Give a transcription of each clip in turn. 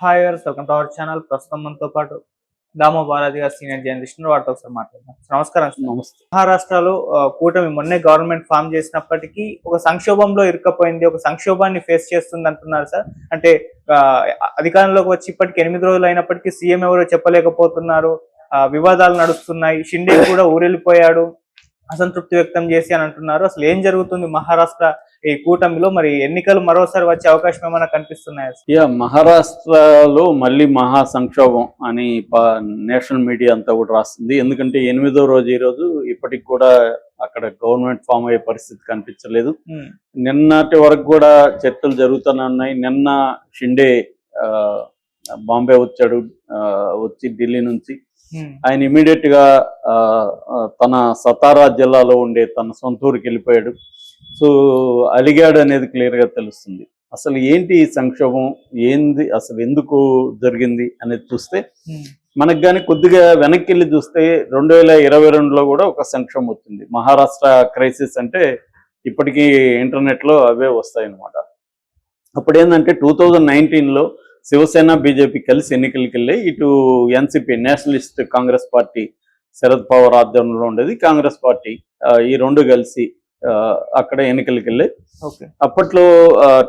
Hi గారు, welcome to our channel. ప్రస్తుతం మనతో పాటు దామో బాలాజీ గారు, సీనియర్ జర్నలిస్ట్, వారితో ఒకసారి మాట్లాడదాం. నమస్కారం సార్. నమస్తే. మహారాష్ట్రలో కూటమి మొన్నే గవర్నమెంట్ ఫామ్ చేసినప్పటికీ ఒక సంక్షోభంలో ఇరుక్కపోయింది, ఒక సంక్షోభాన్ని ఫేస్ చేస్తుంది అంటున్నారు సార్. అంటే ఆ, అధికారంలోకి వచ్చి ఇప్పటికి 8 రోజులు అయినప్పటికీ సీఎం ఎవరో చెప్పలేకపోతున్నారు. వివాదాలు నడుస్తున్నాయి. షిండే కూడా ఊరెళ్ళిపోయాడు అసంతృప్తి వ్యక్తం చేసి అని అంటున్నారు. అసలు ఏం జరుగుతుంది మహారాష్ట్ర ఈ కూటమిలో? మరి ఎన్నికలు మరోసారి వచ్చే అవకాశం ఏమైనా కనిపిస్తున్నాయా? మహారాష్ట్రలో మళ్ళీ మహా సంక్షోభం అని నేషనల్ మీడియా అంతా కూడా రాస్తుంది. ఎందుకంటే 8వ రోజు ఈ రోజు ఇప్పటికి కూడా అక్కడ గవర్నమెంట్ ఫామ్ అయ్యే పరిస్థితి కనిపించలేదు. నిన్నటి వరకు కూడా చర్చలు జరుగుతూనే ఉన్నాయి. నిన్న షిండే బాంబే వచ్చాడు, వచ్చి ఢిల్లీ నుంచి ఆయన ఇమీడియట్ గా తన సతారా జిల్లాలో ఉండే తన సొంత ఊరికి వెళ్ళిపోయాడు. సో అలిగాడు అనేది క్లియర్ గా తెలుస్తుంది. అసలు ఏంటి ఈ సంక్షోభం, ఏంది అసలు ఎందుకు జరిగింది అనేది చూస్తే మనకు కానీ కొద్దిగా వెనక్కి వెళ్ళి చూస్తే 2022లో కూడా ఒక సంక్షోభం వచ్చింది. మహారాష్ట్ర క్రైసిస్ అంటే ఇప్పటికీ ఇంటర్నెట్ లో అవే వస్తాయి అన్నమాట. అప్పుడు ఏంటంటే 2019లో శివసేన బీజేపీ కలిసి ఎన్నికలకి వెళ్ళి ఇటు NCP Nationalist Congress party Sharad Pawar ఆధ్వర్యంలో ఉండేది, కాంగ్రెస్ పార్టీ, ఈ రెండు కలిసి అక్కడ ఎన్నికలకి వెళ్ళాయి. అప్పట్లో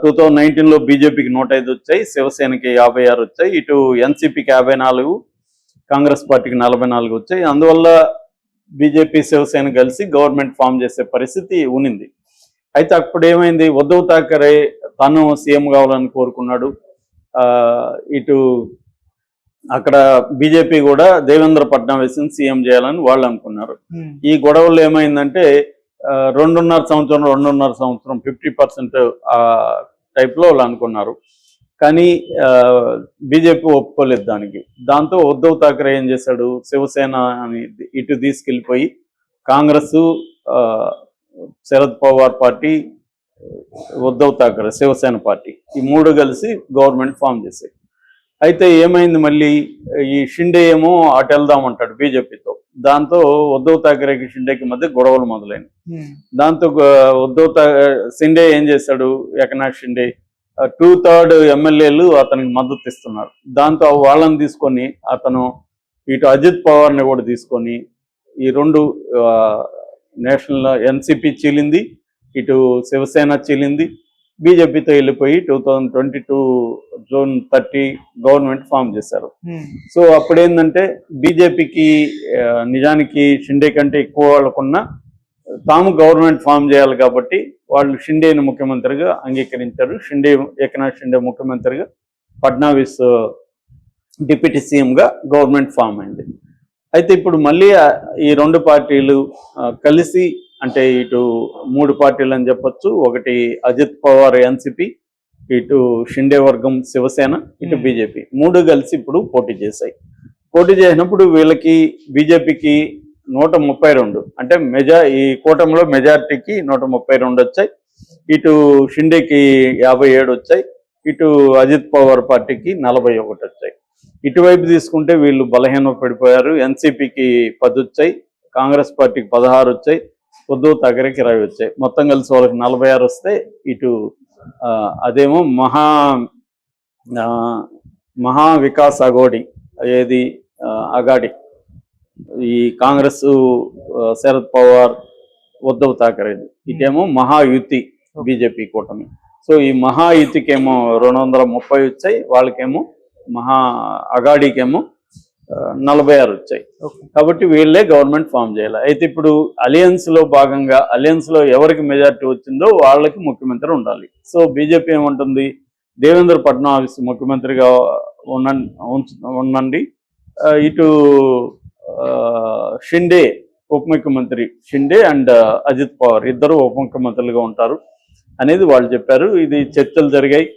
2019లో బీజేపీకి 105 వచ్చాయి, శివసేనకి 56 వచ్చాయి, ఇటు ఎన్సిపికి 54, కాంగ్రెస్ పార్టీకి 44 వచ్చాయి. అందువల్ల బీజేపీ శివసేన కలిసి గవర్నమెంట్ ఫామ్ చేసే పరిస్థితి ఉనింది. అయితే అప్పుడు ఏమైంది, ఉద్ధవ్ ఠాకరే తను సీఎం కావాలని కోరుకున్నాడు. ఇటు అక్కడ బీజేపీ కూడా దేవేంద్ర ఫడ్నవీస్ని సీఎం చేయాలని వాళ్ళు అనుకున్నారు. ఈ గొడవల్లో ఏమైందంటే 2.5 సంవత్సరం 50% టైప్లో వాళ్ళు అనుకున్నారు. కానీ బీజేపీ ఒప్పుకోలేదు దానికి. దాంతో ఉద్ధవ్ ఠాకరే ఏం చేశాడు, శివసేన అని ఇటు తీసుకెళ్ళిపోయి కాంగ్రెస్, శరద్ పవార్ పార్టీ, ఉద్ధవ్ ఠాకరే శివసేన పార్టీ, ఈ మూడు కలిసి గవర్నమెంట్ ఫామ్ చేశాయి. అయితే ఏమైంది, మళ్ళీ ఈ షిండే ఏమో అటు వెళ్దామంటాడు బీజేపీతో. దాంతో ఉద్ధవ్ ఠాకరేకి షిండేకి మధ్య గొడవలు మొదలైనవి. దాంతో షిండే ఏం చేశాడు, ఏకనాథ్ షిండే 2/3 ఎమ్మెల్యేలు అతనికి మద్దతు ఇస్తున్నారు. దాంతో వాళ్ళని తీసుకొని అతను ఇటు అజిత్ పవార్ని కూడా తీసుకొని ఈ రెండు నేషనల్ ఎన్సిపి చీలింది, ఇటు శివసేన చీలింది, బీజేపీతో వెళ్ళిపోయి 2022 జూన్ 30 గవర్నమెంట్ ఫామ్ చేశారు. సో అప్పుడేంటంటే బీజేపీకి నిజానికి షిండే కంటే ఎక్కువ వాళ్ళకున్నా తాము గవర్నమెంట్ ఫామ్ చేయాలి కాబట్టి వాళ్ళు షిండేని ముఖ్యమంత్రిగా అంగీకరించారు. ఏకనాథ్ షిండే ముఖ్యమంత్రిగా, ఫడ్నవీస్ డిప్యూటీ సీఎంగా గవర్నమెంట్ ఫామ్ అయింది. అయితే ఇప్పుడు మళ్ళీ ఈ రెండు పార్టీలు కలిసి, అంటే ఇటు 3 పార్టీలు అని చెప్పొచ్చు, ఒకటి అజిత్ పవార్ ఎన్సిపి, ఇటు షిండే వర్గం శివసేన, ఇటు బీజేపీ, 3 కలిసి ఇప్పుడు పోటీ చేశాయి. పోటీ చేసినప్పుడు వీళ్ళకి బీజేపీకి 132, అంటే ఈ కూటమిలో మెజార్టీకి 132 వచ్చాయి, ఇటు షిండేకి 57 వచ్చాయి, ఇటు అజిత్ పవార్ పార్టీకి 41 వచ్చాయి. ఇటువైపు తీసుకుంటే వీళ్ళు బలహీన పడిపోయారు. ఎన్సిపికి 10 వచ్చాయి, కాంగ్రెస్ పార్టీకి 16 వచ్చాయి, ఉద్ధవ్ ఠాకరేకి 20 వచ్చాయి. మొత్తం కలిసి వాళ్ళకి 46 వస్తే ఇటు అదేమో మహా వికాస్ అఘోడి, ఏది అగాడి, ఈ కాంగ్రెస్ శరద్ పవార్ ఉద్ధవ్ ఠాకరేది, ఇటేమో మహాయుతి బీజేపీ కూటమి. సో ఈ మహాయుతికేమో 230 వచ్చాయి, వాళ్ళకేమో అగాడికేమో 46 వచ్చాయి. కాబట్టి వీళ్ళే గవర్నమెంట్ ఫామ్ చేయాలి. అయితే ఇప్పుడు అలయన్స్ లో భాగంగా అలయన్స్ లో ఎవరికి మెజార్టీ వచ్చిందో వాళ్ళకి ముఖ్యమంత్రి ఉండాలి. సో బీజేపీ ఏమంటుంది, దేవేంద్ర ఫడ్నవీస్ ముఖ్యమంత్రిగా ఉండండి, ఇటు షిండే ఉప ముఖ్యమంత్రి, షిండే అండ్ అజిత్ పవార్ ఇద్దరు ఉప ముఖ్యమంత్రులుగా ఉంటారు అనేది వాళ్ళు చెప్పారు. ఇది చర్చలు జరిగాయి.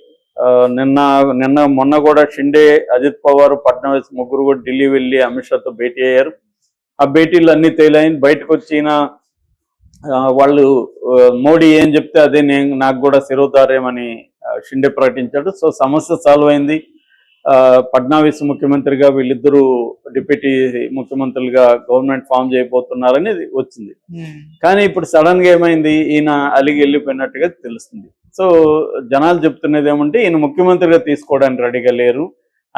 మొన్న కూడా షిండే, అజిత్ పవార్, ఫడ్నవీస్ ముగ్గురు కూడా ఢిల్లీ వెళ్ళి అమిత్ షాతో భేటీ అయ్యారు. ఆ భేటీలు అన్ని తేలాయి. బయటకు వచ్చిన వాళ్ళు మోడీ ఏం చెప్తే అదే నాకు కూడా శిరోధార్యమని షిండే ప్రకటించాడు. సో సమస్య సాల్వ్ అయింది. ఫడ్నవీస్ ముఖ్యమంత్రిగా, వీళ్ళిద్దరూ డిప్యూటీ ముఖ్యమంత్రులుగా గవర్నమెంట్ ఫామ్ చేయబోతున్నారని వచ్చింది. కానీ ఇప్పుడు సడన్ గా ఏమైంది, ఈయన అలిగి వెళ్ళిపోయినట్టుగా తెలుస్తుంది. సో జనాలు చెప్తున్నది ఏమంటే ఈయన ముఖ్యమంత్రిగా తీసుకోవడానికి రెడీగా లేరు,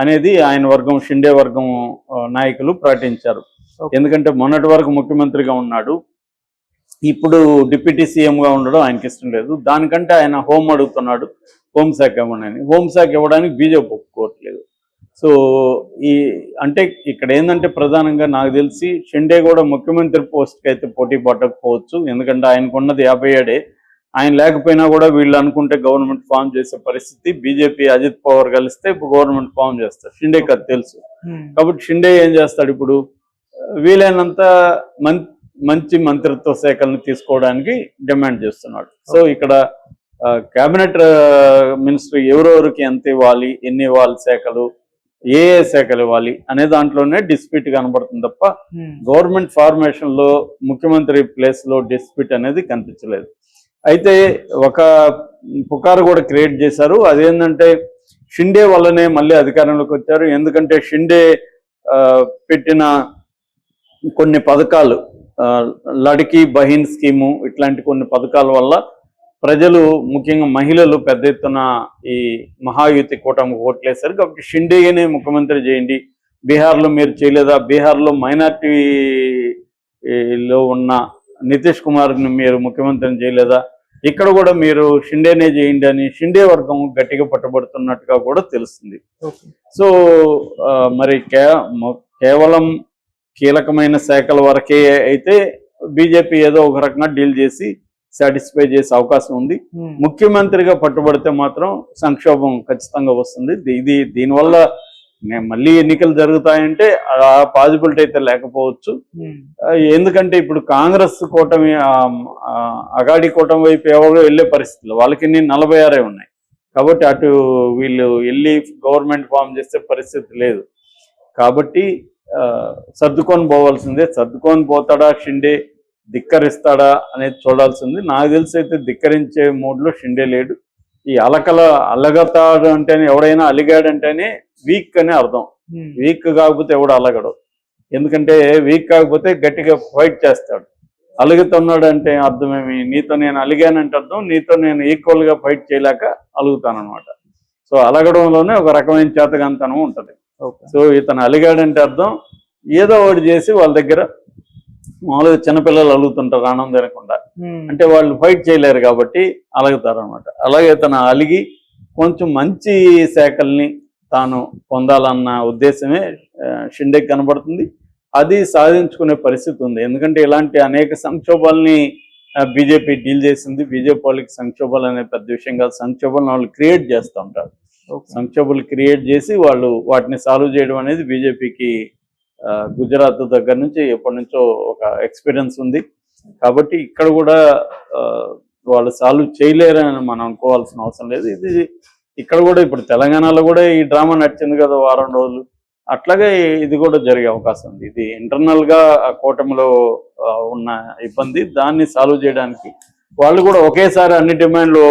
అనేది ఆయన వర్గం, షిండే వర్గం నాయకులు ప్రకటించారు. ఎందుకంటే మొన్నటి వరకు ముఖ్యమంత్రిగా ఉన్నాడు, ఇప్పుడు డిప్యూటీ సీఎంగా ఉండడం ఆయనకి ఇష్టం లేదు. దానికంటే ఆయన హోం అడుగుతున్నాడు, హోంశాఖ ఇవ్వనని. హోంశాఖ ఇవ్వడానికి బీజేపీ ఒప్పుకోవట్లేదు. సో అంటే ఇక్కడ ఏంటంటే ప్రధానంగా నాకు తెలిసి షిండే కూడా ముఖ్యమంత్రి పోస్ట్కి అయితే పోటీ పడకపోవచ్చు. ఎందుకంటే ఆయనకున్నది 57. ఆయన లేకపోయినా కూడా వీళ్ళు అనుకుంటే గవర్నమెంట్ ఫామ్ చేసే పరిస్థితి. బీజేపీ అజిత్ పవార్ కలిస్తే గవర్నమెంట్ ఫామ్ చేస్తారు. షిండేకి అది తెలుసు. కాబట్టి షిండే ఏం చేస్తాడు, ఇప్పుడు వీలైనంత మంచి మంత్రిత్వ శాఖలను తీసుకోవడానికి డిమాండ్ చేస్తున్నాడు. సో ఇక్కడ కేబినెట్ మినిస్టర్ ఎవరెవరికి ఎంత ఇవ్వాలి, ఎన్ని ఇవ్వాలి శాఖలు, ఏ శాఖలు ఇవ్వాలి అనే దాంట్లోనే డిస్ప్యూట్ కనబడుతుంది తప్ప గవర్నమెంట్ ఫార్మేషన్ లో ముఖ్యమంత్రి ప్లేస్ లో డిస్ప్యూట్ అనేది కనిపించలేదు. అయితే ఒక పుకారు కూడా క్రియేట్ చేశారు. అదేంటంటే షిండే వల్లనే మళ్ళీ అధికారంలోకి వచ్చారు. ఎందుకంటే షిండే పెట్టిన కొన్ని పథకాలు, లడికి బహిన్ స్కీము, ఇట్లాంటి కొన్ని పథకాల వల్ల ప్రజలు, ముఖ్యంగా మహిళలు పెద్ద ఎత్తున ఈ మహాయుతి కూటమికి ఓట్లేశారు. కాబట్టి షిండేనే ముఖ్యమంత్రి చేయండి, బీహార్లో మీరు చేయలేదా, బీహార్లో మైనార్టీలో ఉన్న నితీష్ కుమార్ని మీరు ముఖ్యమంత్రిని చేయలేదా, ఇక్కడ కూడా మీరు షిండేనే చేయండి అని షిండే వర్గం గట్టిగా పట్టుబడుతున్నట్టుగా కూడా తెలుస్తుంది. సో మరి కేవలం కీలకమైన శాఖల వరకే అయితే బీజేపీ ఏదో ఒక రకంగా డీల్ చేసి సాటిస్ఫై చేసే అవకాశం ఉంది. ముఖ్యమంత్రిగా పట్టుబడితే మాత్రం సంక్షోభం ఖచ్చితంగా వస్తుంది. దీనివల్ల మళ్ళీ ఎన్నికలు జరుగుతాయంటే ఆ పాజిబిలిటీ అయితే లేకపోవచ్చు. ఎందుకంటే ఇప్పుడు కాంగ్రెస్ కూటమి, అగాడి కూటమి వైపు ఎవరు వెళ్ళే పరిస్థితులు, వాళ్ళకి 46 ఉన్నాయి. కాబట్టి అటు వీళ్ళు వెళ్ళి గవర్నమెంట్ ఫామ్ చేసే పరిస్థితి లేదు. కాబట్టి సర్దుకొని పోవాల్సిందే. సర్దుకొని పోతాడా షిండే, ధిక్కరిస్తాడా అనేది చూడాల్సింది. నాకు తెలిసి అయితే ధిక్కరించే మూడ్లో షిండే లేడు. ఈ అలగతాడు అంటేనే, ఎవడైనా అలిగాడంటేనే వీక్ అని అర్థం. వీక్ కాకపోతే ఎవడు అలగడు. ఎందుకంటే వీక్ కాకపోతే గట్టిగా ఫైట్ చేస్తాడు. అలుగుతున్నాడు అంటే అర్థమేమి, నీతో నేను అలిగానంటే అర్థం నీతో నేను ఈక్వల్గా ఫైట్ చేయలేక అలుగుతానమాట. సో అలగడంలోనే ఒక రకమైన చేతగాంతనం ఉంటుంది. సో ఇతను అలిగాడంటే అర్థం ఏదో ఒకటి చేసి వాళ్ళ దగ్గర, మామూలుగా చిన్నపిల్లలు అలుగుతుంటారు ఆనందం లేకుండా, అంటే వాళ్ళు ఫైట్ చేయలేరు కాబట్టి అలుగుతారు అనమాట. అలాగే తను అలిగి కొంచెం మంచి శాఖల్ని తాను పొందాలన్న ఉద్దేశమే షిండేకి కనబడుతుంది. అది సాధించుకునే పరిస్థితి ఉంది. ఎందుకంటే ఇలాంటి అనేక సంక్షోభాలని బీజేపీ డీల్ చేసింది. బీజేపీ వాళ్ళకి సంక్షోభాలు అనే పెద్ద విషయం కాదు. సంక్షోభాలను వాళ్ళు క్రియేట్ చేస్తూ ఉంటారు. సంక్షోభాలు క్రియేట్ చేసి వాళ్ళు వాటిని సాల్వ్ చేయడం అనేది బీజేపీకి గుజరాత్ దగ్గర నుంచి ఎప్పటి నుంచో ఒక ఎక్స్పీరియన్స్ ఉంది. కాబట్టి ఇక్కడ కూడా వాళ్ళు సాల్వ్ చేయలేరని మనం అనుకోవాల్సిన అవసరం లేదు. ఇది ఇక్కడ కూడా ఇప్పుడు తెలంగాణలో కూడా ఈ డ్రామా నడిచింది కదా వారం రోజులు, అట్లాగే ఇది కూడా జరిగే అవకాశం ఉంది. ఇది ఇంటర్నల్గా ఆ కూటమిలో ఉన్న ఇబ్బంది, దాన్ని సాల్వ్ చేయడానికి వాళ్ళు కూడా ఒకేసారి అన్ని డిమాండ్లు